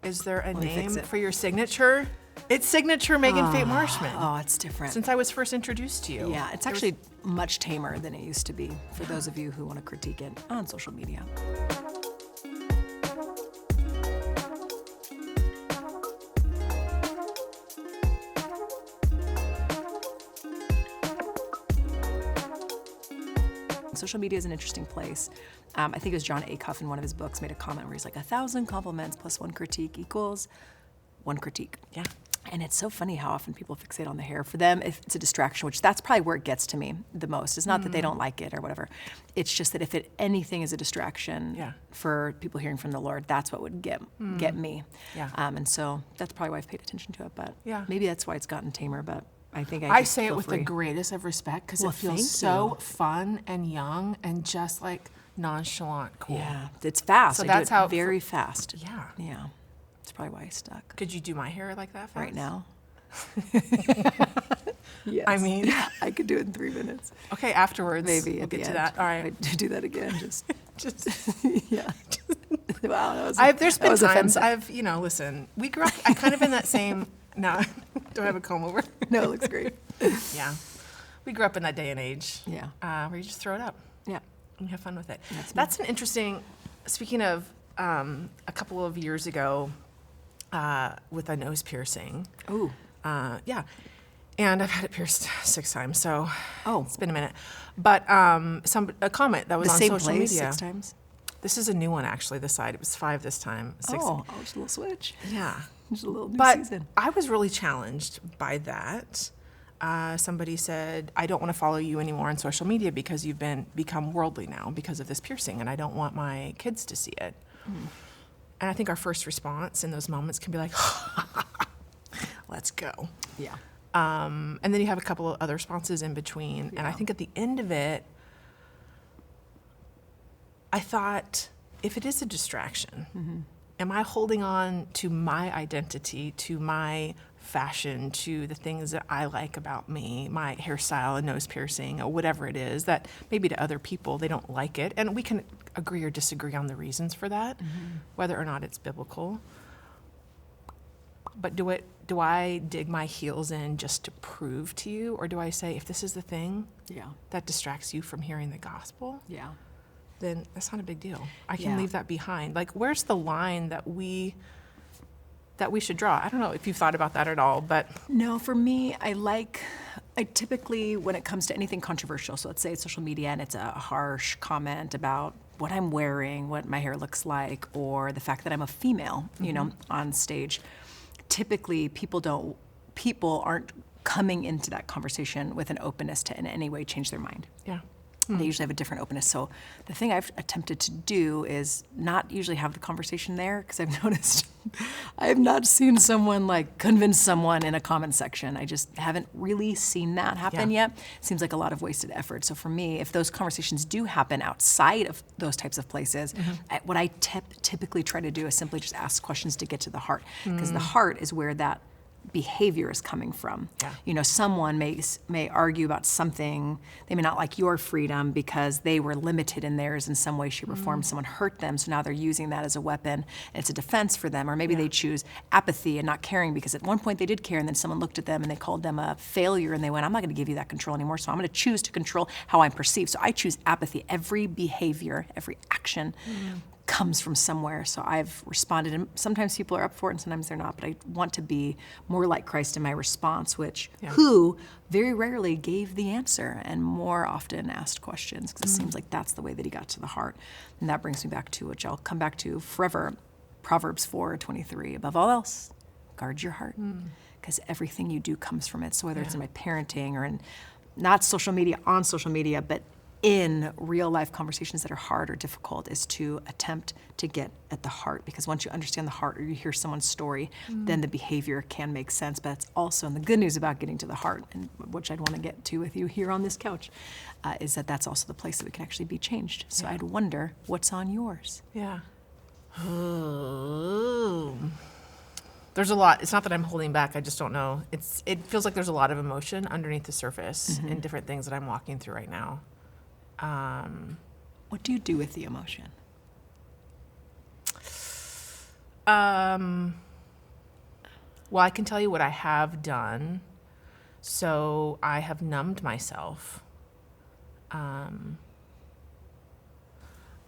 Is there a name fix it. for your signature? It's signature Megan Fate Marshman. Oh, it's different. Since I was first introduced to you. Yeah, it's actually much tamer than it used to be for those of you who want to critique it on social media. Social media is an interesting place. I think it was John Acuff in one of his books made a comment where he's like, 1,000 compliments plus 1 critique equals 1 critique. Yeah. And it's so funny how often people fixate on the hair. For them, if it's a distraction, which that's probably where it gets to me the most. It's not that they don't like it or whatever. It's just that if anything is a distraction for people hearing from the Lord, that's what would get me. Yeah. And so that's probably why I've paid attention to it. But Yeah. maybe that's why it's gotten tamer. But I think I just say it feel with free. the greatest of respect because Well, it feels thank so you. fun and young and just like nonchalant cool. Yeah, it's fast. So I that's do it how- very fast. Yeah. Yeah, that's probably why I stuck. Could you do my hair like that fast? Right now. Yes. I mean, I could do it in 3 minutes. okay, afterwards. Maybe we'll at the get to end. that. All right. I'd do that again. Just Just wow. That was. there's that been was times offensive. listen, we grew up I kind of in that same no, do I have a comb over? No, it looks great. Yeah. We grew up in that day and age. Yeah. Where you just throw it up Yeah. and have fun with it. That's me. An interesting, speaking of a couple of years ago with a nose piercing. Ooh. Yeah. And I've had it pierced 6 times, so Oh. it's been a minute. But a comment that was The on same social place media. 6 times. This is a new one, actually, this side. It was 5 this time. 6. Oh, just a little switch. Yeah. Just a little new But season. I was really challenged by that. Somebody said, I don't want to follow you anymore on social media because you've become worldly now because of this piercing, and I don't want my kids to see it. And I think our first response in those moments can be like, let's go. Yeah. And then you have a couple of other responses in between. And I think at the end of it, I thought, if it is a distraction, am I holding on to my identity, to my fashion, to the things that I like about me, my hairstyle and nose piercing, or whatever it is, that maybe to other people they don't like it? And we can agree or disagree on the reasons for that, whether or not it's biblical. But do I dig my heels in just to prove to you? Or do I say, if this is the thing Yeah. that distracts you from hearing the gospel, Yeah. then that's not a big deal. I can Yeah. leave that behind. Like, where's the line that we should draw? I don't know if you've thought about that at all, but No, for me, I typically, when it comes to anything controversial, so let's say it's social media and it's a harsh comment about what I'm wearing, what my hair looks like, or the fact that I'm a female, on stage, typically people aren't coming into that conversation with an openness to in any way change their mind. yeah. They usually have a different openness. So the thing I've attempted to do is not usually have the conversation there, because I've noticed I have not seen someone convince someone in a comment section. I just haven't really seen that happen yet. It seems like a lot of wasted effort. So for me, if those conversations do happen outside of those types of places, what I typically try to do is simply just ask questions to get to the heart, because the heart is where that behavior is coming from. Yeah. Someone may argue about something. They may not like your freedom because they were limited in theirs in some way, shape, or form. Someone hurt them, so now they're using that as a weapon, and it's a defense for them. Or maybe they choose apathy and not caring because at one point they did care, and then someone looked at them and they called them a failure, and they went, I'm not going to give you that control anymore, so I'm going to choose to control how I'm perceived. So I choose apathy. Every behavior, every action comes from somewhere. So I've responded, and sometimes people are up for it and sometimes they're not, but I want to be more like Christ in my response, who very rarely gave the answer and more often asked questions, because it seems like that's the way that he got to the heart. And that brings me back to, which I'll come back to forever, Proverbs 4:23, above all else, guard your heart, because everything you do comes from it. So whether it's in my parenting or in not social media, on social media, but in real life conversations that are hard or difficult, is to attempt to get at the heart. Because once you understand the heart or you hear someone's story, then the behavior can make sense. But it's also, and the good news about getting to the heart, and which I'd want to get to with you here on this couch, is that that's also the place that we can actually be changed. So I'd wonder, what's on yours? Yeah. There's a lot. It's not that I'm holding back. I just don't know. It feels like there's a lot of emotion underneath the surface in different things that I'm walking through right now. What do you do with the emotion? Well, I can tell you what I have done. So I have numbed myself.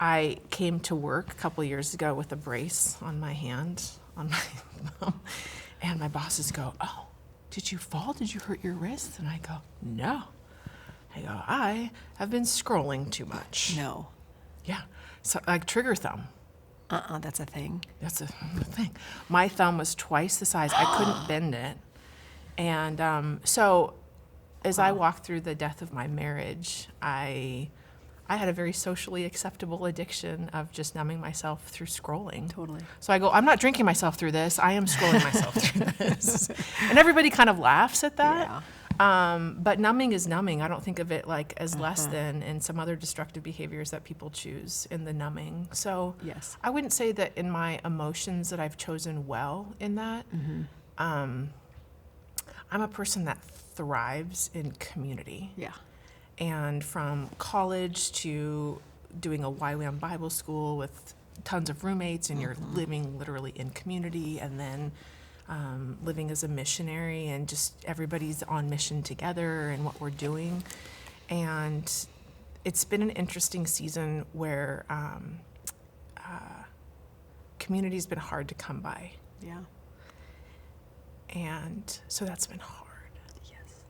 I came to work a couple years ago with a brace on my hand, on my thumb, and my bosses go, "Oh, did you fall? Did you hurt your wrist?" And I go, "No." I go, "I have been scrolling too much." No. Yeah. So like trigger thumb. That's a thing. That's a thing. My thumb was twice the size. I couldn't bend it. And so as I walked through the death of my marriage, I had a very socially acceptable addiction of just numbing myself through scrolling. Totally. So I go, I'm not drinking myself through this. I am scrolling myself through this. And everybody kind of laughs at that. Yeah. But numbing is numbing. I don't think of it like as less than and some other destructive behaviors that people choose in the numbing. So Yes. I wouldn't say that in my emotions that I've chosen well in that. I'm a person that thrives in community. Yeah. And from college to doing a YWAM Bible school with tons of roommates, and you're living literally in community, and then living as a missionary, and just everybody's on mission together and what we're doing. And it's been an interesting season where community's been hard to come by. Yeah. And so that's been hard. Yes.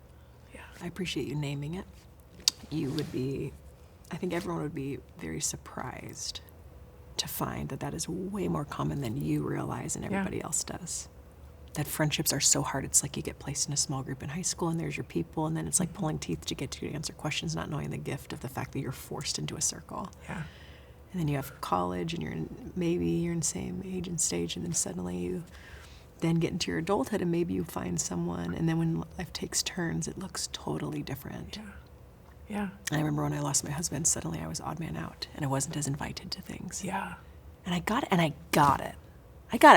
Yeah. I appreciate you naming it. I think everyone would be very surprised to find that that is way more common than you realize and everybody else does. That friendships are so hard. It's like you get placed in a small group in high school and there's your people, and then it's like pulling teeth to get to answer questions, not knowing the gift of the fact that you're forced into a circle. Yeah. And then you have college, and you're in the same age and stage, and then suddenly you then get into your adulthood, and maybe you find someone, and then when life takes turns, it looks totally different. Yeah. Yeah. And I remember when I lost my husband, suddenly I was odd man out, and I wasn't as invited to things. Yeah. And I got it, I got it.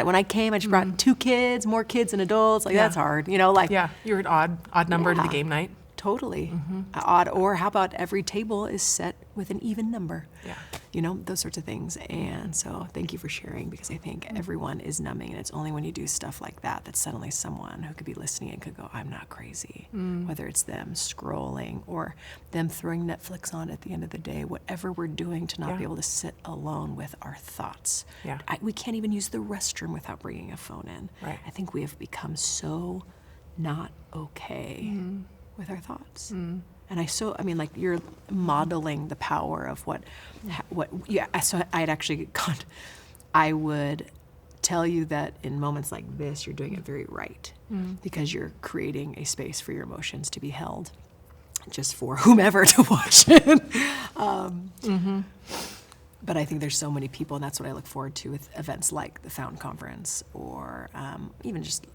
When I came, I just brought 2 kids, more kids than adults. Like, that's hard, like. Yeah. You're an odd number to the Yeah. game night. Totally. Odd, or how about every table is set with an even number? Yeah. Those sorts of things. And so thank you for sharing, because I think everyone is numbing, and it's only when you do stuff like that that suddenly someone who could be listening and could go, I'm not crazy. Whether it's them scrolling or them throwing Netflix on at the end of the day, whatever we're doing to not be able to sit alone with our thoughts. Yeah. We can't even use the restroom without bringing a phone in. Right. I think we have become so not okay with our thoughts. And like you're modeling the power of so I'd actually I would tell you that in moments like this, you're doing it very right, because you're creating a space for your emotions to be held, just for whomever to watch it. But I think there's so many people, and that's what I look forward to with events like the Fountain Conference, or even just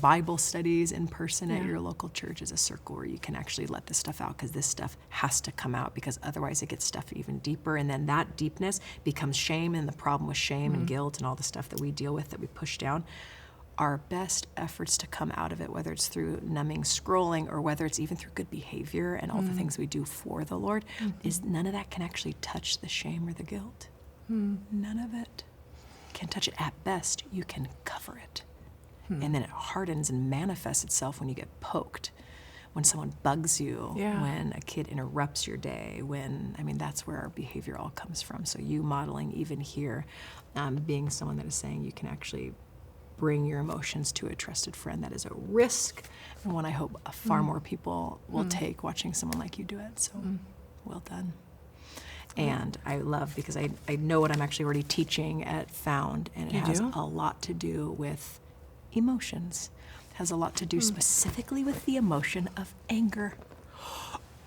Bible studies in person at your local church, as a circle where you can actually let this stuff out, because this stuff has to come out, because otherwise it gets stuffed even deeper, and then that deepness becomes shame, and the problem with shame and guilt and all the stuff that we deal with, that we push down. Our best efforts to come out of it, whether it's through numbing, scrolling, or whether it's even through good behavior and all the things we do for the Lord, is none of that can actually touch the shame or the guilt. None of it can touch it. At best, you can cover it. And then it hardens and manifests itself when you get poked, when someone bugs you, when a kid interrupts your day, that's where our behavior all comes from. So you modeling even here, being someone that is saying you can actually bring your emotions to a trusted friend, that is a risk, and one I hope far more people will take, watching someone like you do it. So well done. And I love, because I know what I'm actually already teaching at Found, and it has a lot to do with emotions. It has a lot to do specifically with the emotion of anger.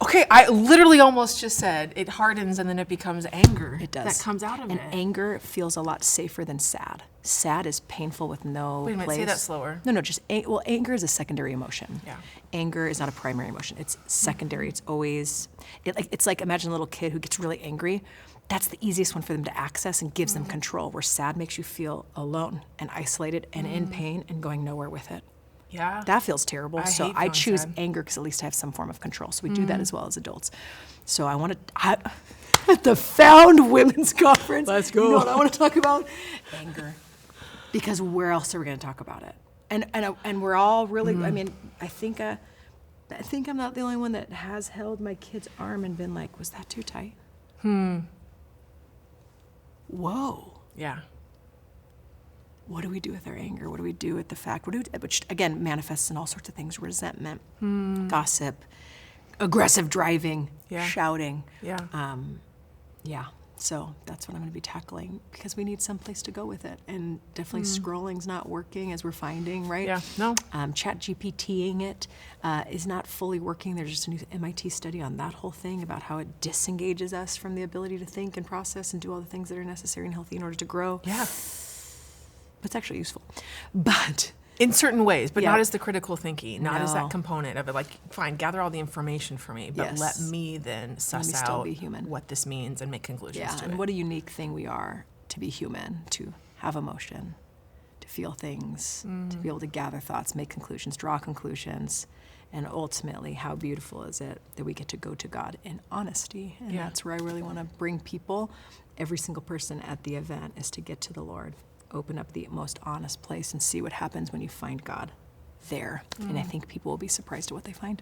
Okay, I literally almost just said it hardens and then it becomes anger. It does. That comes out of it. And anger feels a lot safer than sad. Sad is painful with no Wait a minute, place. say that slower. No, just anger is a secondary emotion. Yeah. Anger is not a primary emotion. It's secondary. It's always it's like, imagine a little kid who gets really angry. That's the easiest one for them to access and gives them control. Where sad makes you feel alone and isolated and in pain and going nowhere with it. Yeah. That feels terrible. So hate I feeling choose sad. anger because at least I have some form of control. So we do that as well as adults. So I want to, at the Found Women's Conference, Let's go. You know what I want to talk about? Anger. Because where else are we going to talk about it? And we're all really, I mean, I think I'm not the only one that has held my kid's arm and been like, was that too tight? Whoa. Yeah. What do we do with our anger? What do we do with the fact, which again manifests in all sorts of things, resentment, gossip, aggressive driving, shouting. Yeah. Yeah. So that's what I'm going to be tackling because we need some place to go with it. And definitely scrolling's not working as we're finding, right? Yeah. No. Chat GPTing it is not fully working. There's just a new MIT study on that whole thing about how it disengages us from the ability to think and process and do all the things that are necessary and healthy in order to grow. Yeah. But it's actually useful. But in certain ways, but Yeah. not as the critical thinking, not as No. that component of it. Like, fine, gather all the information for me, but Yes. let me then suss me still out be human. what this means and make conclusions yeah, to and it. what a unique thing we are to be human, to have emotion, to feel things, to be able to gather thoughts, make conclusions, draw conclusions, and ultimately, how beautiful is it that we get to go to God in honesty? And Yeah. that's where I really want to bring people. Every single person at the event is to get to the Lord, open up the most honest place, and see what happens when you find God there. And I think people will be surprised at what they find.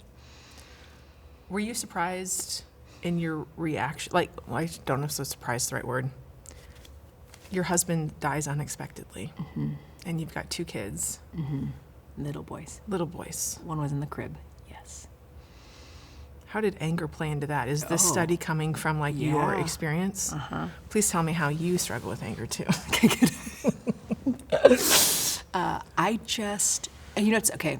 Were you surprised in your reaction? Like, well, I don't know if so surprised is the right word. Your husband dies unexpectedly, and you've got 2 kids, Little boys. little boys. One was in the crib. Yes. How did anger play into that? Is this Oh. study coming from like your Yeah. experience? Please tell me how you struggle with anger too. It's okay.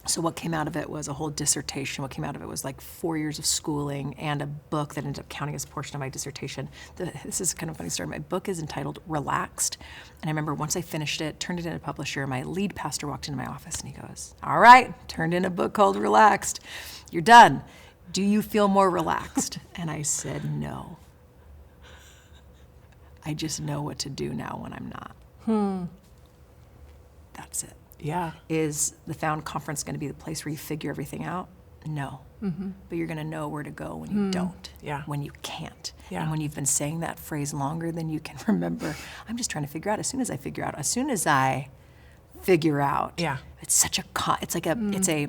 So what came out of it was a whole dissertation. What came out of it was like 4 years of schooling and a book that ended up counting as a portion of my dissertation. This is kind of a funny story. My book is entitled Relaxed. And I remember once I finished it, turned it in a publisher, my lead pastor walked into my office and he goes, "All right, turned in a book called Relaxed. You're done. Do you feel more relaxed?" And I said, "No. I just know what to do now when I'm not." That's it. Yeah. Is the Found Conference going to be the place where you figure everything out? No. But you're going to know where to go when you don't, Yeah. when you can't. Yeah. And when you've been saying that phrase longer than you can remember, I'm just trying to figure out. As soon as I figure out, Yeah. it's such a, it's like it's a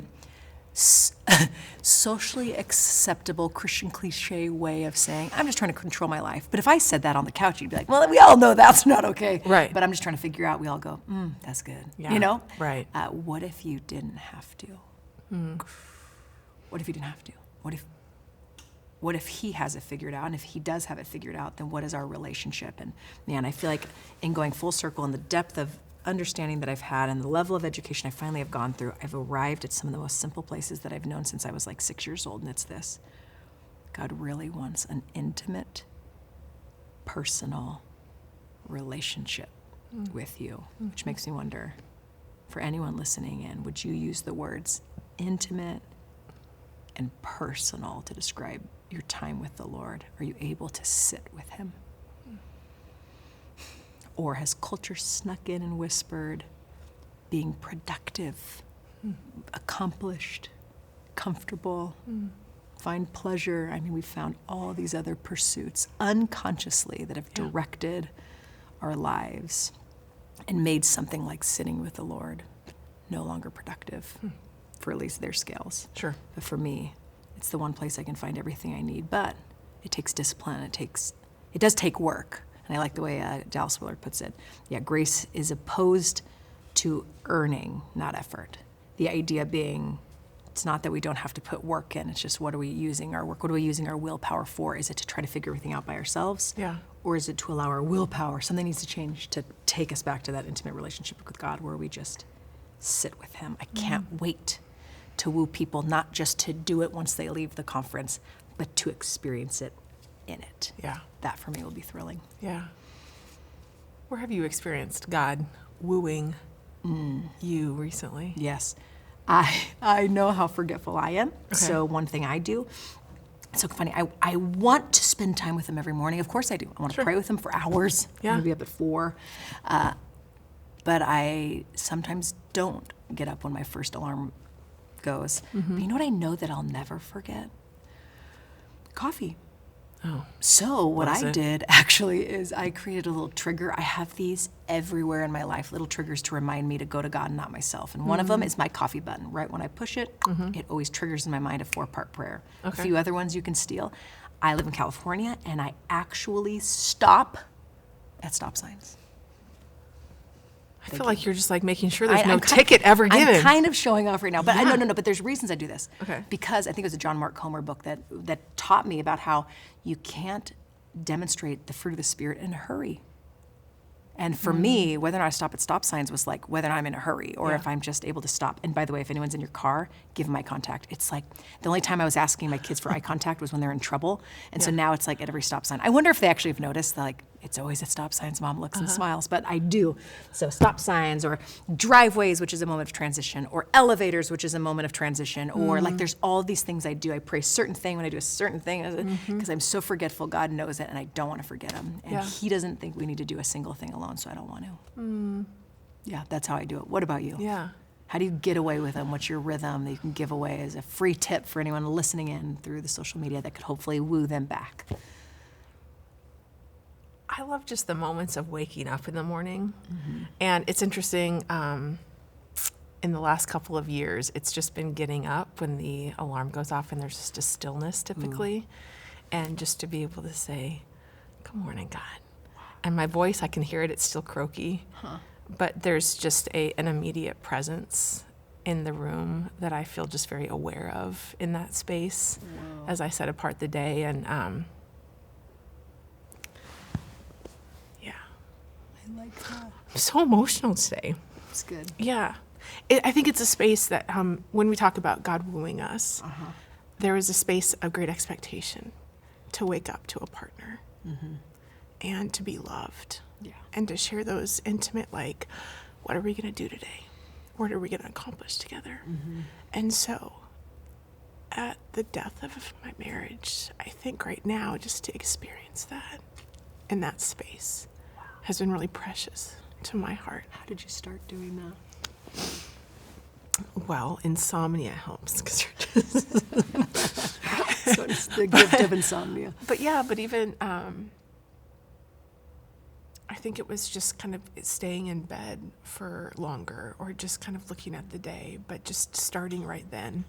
socially acceptable Christian cliche way of saying, I'm just trying to control my life. But if I said that on the couch, you'd be like, well, we all know that's not okay. Right. But I'm just trying to figure out, we all go, that's good. Yeah. You know? Right. What if you didn't have to? What if you didn't have to? What if he has it figured out? And if he does have it figured out, then what is our relationship? And man, I feel like in going full circle in the depth of understanding that I've had and the level of education I finally have gone through, I've arrived at some of the most simple places that I've known since I was like 6 years old, and it's this. God really wants an intimate, personal relationship with you, which makes me wonder, for anyone listening in, would you use the words intimate and personal to describe your time with the Lord? Are you able to sit with him? Or has culture snuck in and whispered, being productive, accomplished, comfortable, find pleasure? I mean, we've found all these other pursuits unconsciously that have directed our lives and made something like sitting with the Lord no longer productive, for at least their scales. Sure. But for me, it's the one place I can find everything I need. But it takes discipline. It does take work. And I like the way Dallas Willard puts it. Yeah, grace is opposed to earning, not effort. The idea being, it's not that we don't have to put work in. It's just, what are we using our work? What are we using our willpower for? Is it to try to figure everything out by ourselves? Yeah. Or is it to allow our willpower, something needs to change to take us back to that intimate relationship with God where we just sit with him? I can't wait to woo people, not just to do it once they leave the conference, but to experience it in it. Yeah. That for me will be thrilling. Yeah. Where have you experienced God wooing you recently? Yes. I know how forgetful I am. So one thing I do, it's so funny, I want to spend time with him every morning. Of course I do. I want to pray with him for hours. Yeah. I'm gonna be up at 4. But I sometimes don't get up when my first alarm goes. But you know what I know that I'll never forget? Coffee. Oh, So what I Bless it. did actually is I created a little trigger. I have these everywhere in my life, little triggers to remind me to go to God and not myself. And one of them is my coffee button. Right when I push it, it always triggers in my mind a 4-part prayer. Okay. A few other ones you can steal. I live in California, and I actually stop at stop signs. I feel like you're just like making sure there's no I'm ticket ever given. I'm kind of showing off right now, but Yeah. no. But there's reasons I do this. Okay. Because I think it was a John Mark Comer book that taught me about how you can't demonstrate the fruit of the Spirit in a hurry. And for me, whether or not I stop at stop signs was like whether I'm in a hurry or Yeah. if I'm just able to stop. And by the way, if anyone's in your car, give them eye contact. It's like the only time I was asking my kids for eye contact was when they're in trouble. And so Yeah. now it's like at every stop sign. I wonder if they actually have noticed, like, it's always at stop signs, Mom looks and smiles, but I do. So stop signs or driveways, which is a moment of transition, or elevators, which is a moment of transition, or like there's all these things I do. I pray a certain thing when I do a certain thing because I'm so forgetful. God knows it, and I don't want to forget him. And Yeah. he doesn't think we need to do a single thing alone, so I don't want to. Yeah, that's how I do it. What about you? Yeah. How do you get away with them? What's your rhythm that you can give away as a free tip for anyone listening in through the social media that could hopefully woo them back? I love just the moments of waking up in the morning. And it's interesting, in the last couple of years, it's just been getting up when the alarm goes off and there's just a stillness typically. And just to be able to say, good morning, God. And my voice, I can hear it, it's still croaky. But there's just an immediate presence in the room that I feel just very aware of in that space as I set apart the day. And yeah. I like that. I'm so emotional today. It's good. Yeah. I think it's a space that when we talk about God wooing us, there is a space of great expectation to wake up to a partner and to be loved Yeah. and to share those intimate, like, what are we going to do today? What are we going to accomplish together? And so at the death of my marriage, I think right now just to experience that in that space has been really precious to my heart. How did you start doing that? Well, insomnia helps because you're just. So it's the gift of insomnia. But yeah, but even I think it was just kind of staying in bed for longer, or just kind of looking at the day, but just starting right then,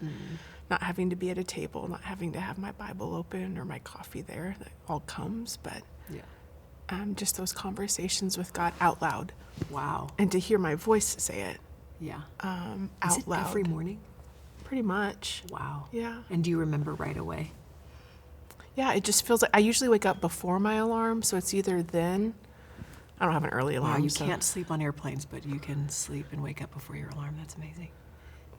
not having to be at a table, not having to have my Bible open or my coffee there. That all comes, but Yeah. just those conversations with God out loud, Wow. and to hear my voice say it Yeah. out Is it loud. every morning? Pretty much. Wow. Yeah. And do you remember right away? Yeah, it just feels like I usually wake up before my alarm, so it's either then. I don't have an early Wow, alarm. you so, can't sleep on airplanes, but you can sleep and wake up before your alarm. That's amazing.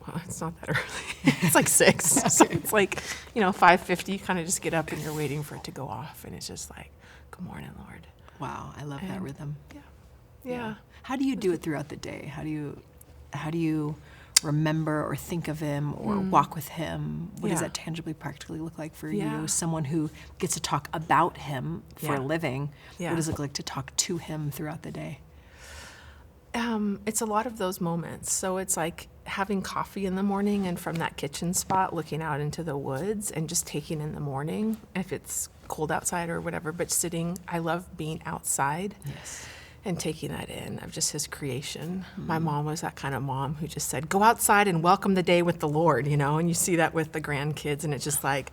Well, it's not that early. It's like 6. So it's like, 5:50. You kind of just get up and you're waiting for it to go off, and it's just like, good morning, Lord. Wow, I love that And- rhythm. Yeah. How do you do it throughout the day? How do you remember or think of him or walk with him? What does Yeah. that tangibly, practically look like for Yeah. you? Someone who gets to talk about him for a Yeah. living. Yeah. What does it look like to talk to him throughout the day? It's a lot of those moments. So it's like having coffee in the morning and from that kitchen spot looking out into the woods and just taking in the morning, if it's cold outside or whatever, but sitting. I love being outside. Yes. And taking that in of just his creation. My mom was that kind of mom who just said, go outside and welcome the day with the Lord, and you see that with the grandkids, and it's just like,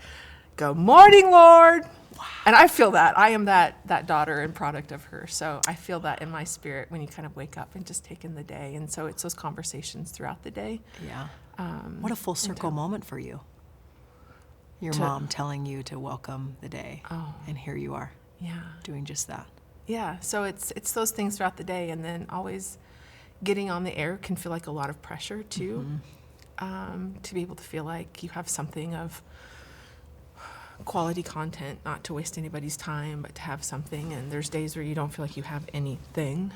good morning, Lord. Wow. And I feel that. I am that daughter and product of her. So I feel that in my spirit when you kind of wake up and just take in the day. And so it's those conversations throughout the day. Yeah. What a full circle moment for you. Your mom telling you to welcome the day. Oh. And here you are Yeah. doing just that. Yeah, so it's those things throughout the day, and then always getting on the air can feel like a lot of pressure too, to be able to feel like you have something of quality content, not to waste anybody's time, but to have something. And there's days where you don't feel like you have anything,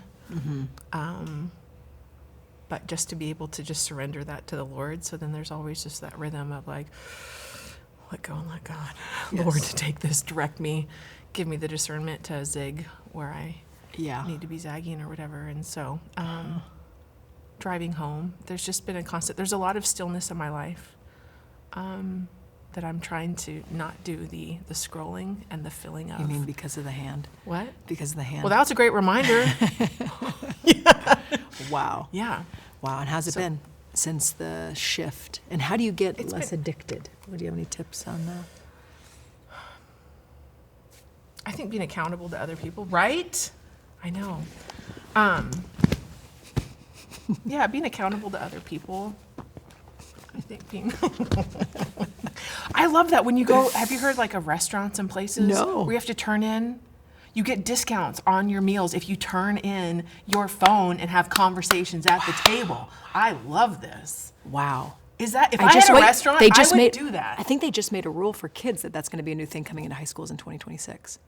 but just to be able to just surrender that to the Lord. So then there's always just that rhythm of like, let go and let God, Lord, to take this, direct me. Give me the discernment to zig where I need to be zagging or whatever. And so driving home, there's just been there's a lot of stillness in my life. that I'm trying to not do the scrolling and the filling of. You mean because of the hand? What? Because of the hand. Well, that was a great reminder. Wow. Yeah. Wow. And how's it been since the shift? And how do you get less addicted? Do you have any tips on that? I think being accountable to other people, right? I know. Yeah, being accountable to other people. I think being. I love that when you go. Have you heard like of restaurants and places? No. Where you have to turn in. You get discounts on your meals if you turn in your phone and have conversations at the table. I love this. Wow. Is that if I had a restaurant, I would do that. I think they just made a rule for kids that that's going to be a new thing coming into high schools in 2026.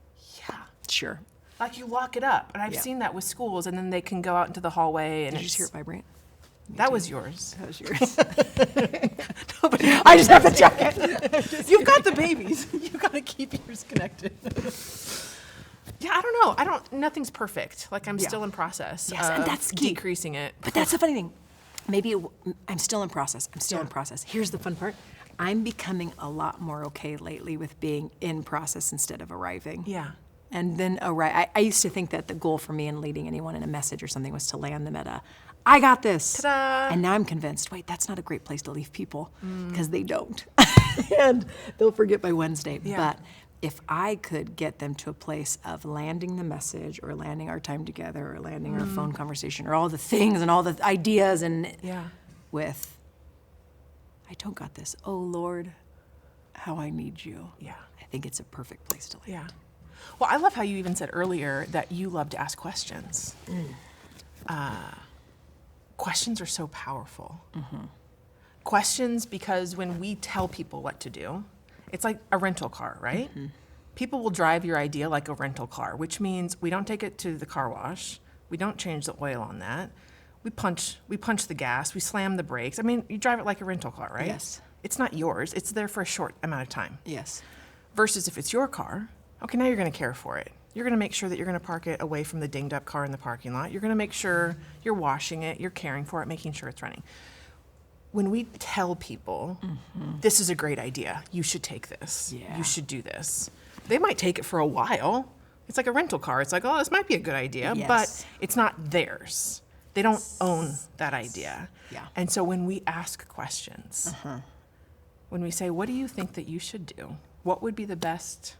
Yeah. Sure. Like you lock it up, and I've seen that with schools, and then they can go out into the hallway. And Did you just hear it vibrate? That was yours. That was yours. I just have to check it. You've got the babies. You've got to keep yours connected. Yeah, I don't know. Nothing's perfect. Like I'm still in process. Yes, and that's key. Decreasing it. But that's the funny thing. Maybe I'm still in process. in process. Here's the fun part. I'm becoming a lot more okay lately with being in process instead of arriving. Yeah. And then arrive. I used to think that the goal for me in leading anyone in a message or something was to land them at I got this. Ta-da. And now I'm convinced, wait, that's not a great place to leave people because they don't. And they'll forget by Wednesday. Yeah. But if I could get them to a place of landing the message or landing our time together or landing our phone conversation or all the things and all the ideas and with, I don't got this. Oh, Lord, how I need you. Yeah. I think it's a perfect place to land. Yeah. Well, I love how you even said earlier that you love to ask questions. Questions are so powerful. Questions, because when we tell people what to do, it's like a rental car, right? People will drive your idea like a rental car, which means we don't take it to the car wash. We don't change the oil on that. We punch the gas. We slam the brakes. I mean, you drive it like a rental car, right? Yes. It's not yours. It's there for a short amount of time. Yes. Versus if it's your car, okay, now you're going to care for it. You're going to make sure that you're going to park it away from the dinged up car in the parking lot. You're going to make sure you're washing it, you're caring for it, making sure it's running. When we tell people, this is a great idea, you should take this, you should do this, they might take it for a while. It's like a rental car. It's like, oh, this might be a good idea, but it's not theirs. They don't own that idea. Yeah. And so when we ask questions, when we say, what do you think that you should do? What would be the best?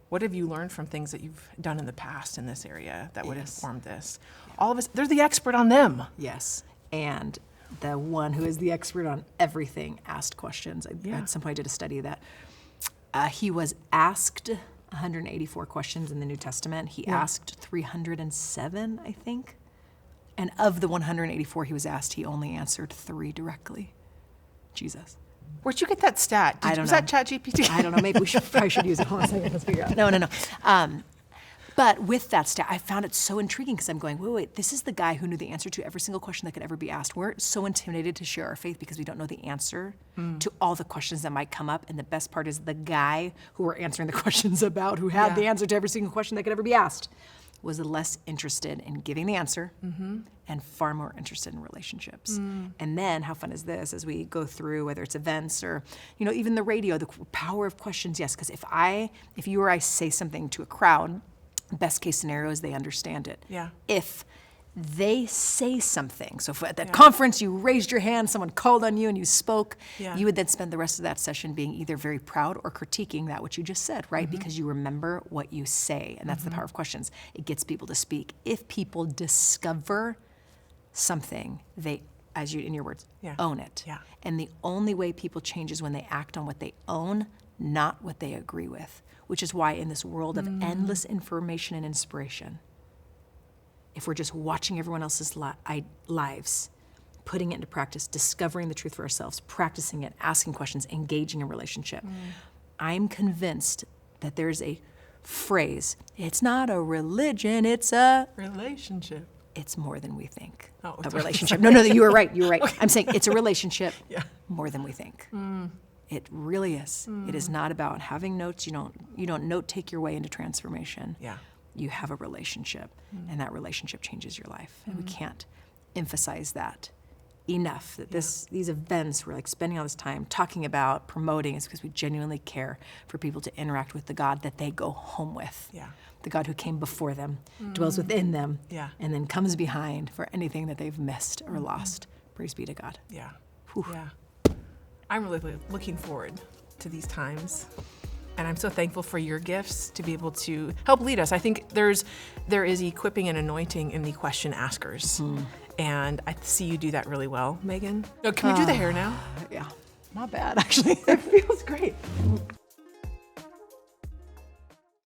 What have you learned from things that you've done in the past in this area that would inform this? All of us, they're the expert on them. Yes. And the one who is the expert on everything asked questions. At some point I did a study that he was asked 184 questions in the New Testament. He asked 307, I think. And of the 184 he was asked, he only answered 3 directly. Jesus. Where'd you get that stat? I don't know. Was that ChatGPT? I don't know. Maybe we probably should use it. Hold on a second. Let's figure it out. No. But with that stat, I found it so intriguing because I'm going, wait, this is the guy who knew the answer to every single question that could ever be asked. We're so intimidated to share our faith because we don't know the answer to all the questions that might come up. And the best part is the guy who we're answering the questions about, who had the answer to every single question that could ever be asked, was less interested in giving the answer and far more interested in relationships. And then how fun is this as we go through, whether it's events or, even the radio, the power of questions, yes, because if you or I say something to a crowd, best case scenario is they understand it. Yeah. If they say something, so if at that conference you raised your hand, someone called on you and you spoke, you would then spend the rest of that session being either very proud or critiquing that which you just said, right? Because you remember what you say, and that's the power of questions. It gets people to speak. If people discover something, they, as you in your words, own it. Yeah. And the only way people change is when they act on what they own, not what they agree with, which is why in this world of endless information and inspiration, if we're just watching everyone else's lives, putting it into practice, discovering the truth for ourselves, practicing it, asking questions, engaging in relationship, I'm convinced that there's a phrase, it's not a religion, it's a relationship. It's more than we think. Oh, a relationship. No, you were right. Okay. I'm saying it's a relationship more than we think. It really is. It is not about having notes. You don't note take your way into transformation. Yeah. You have a relationship, and that relationship changes your life. And we can't emphasize that enough, that these events we're like spending all this time talking about, promoting, is because we genuinely care for people to interact with the God that they go home with. Yeah. The God who came before them, dwells within them, Yeah. and then comes behind for anything that they've missed or lost. Praise be to God. Yeah. Yeah. I'm really looking forward to these times. And I'm so thankful for your gifts to be able to help lead us. I think there is equipping and anointing in the question askers. And I see you do that really well, Megan. Oh, can we do the hair now? Yeah, not bad, actually. It feels great.